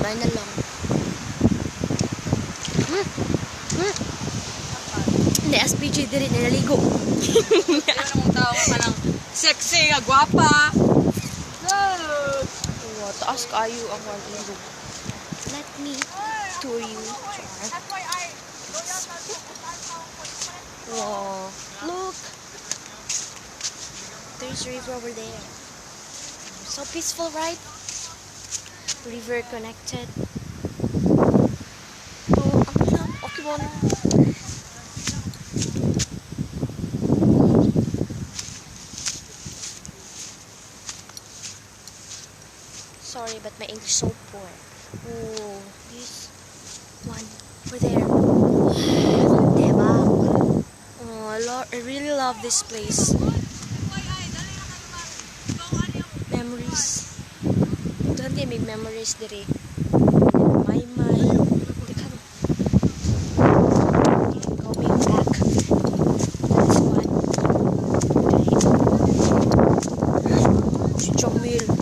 Try na lang. Hindi, SPG diri nilaligo. Ano mong tao ka ng sexy nga gwapa. Wow, taas kayo ang walilog. Let me tour you. Wow, look. There's a river over there. So peaceful, right? River connected. Oh, ang ganda. Okay mo na. Sorry, but my English so poor. Oh, this one over there. Diba? Oh, I really love this place. Memories. Don't they make memories diri? My. Going back. This one. Okay. Si Jamil.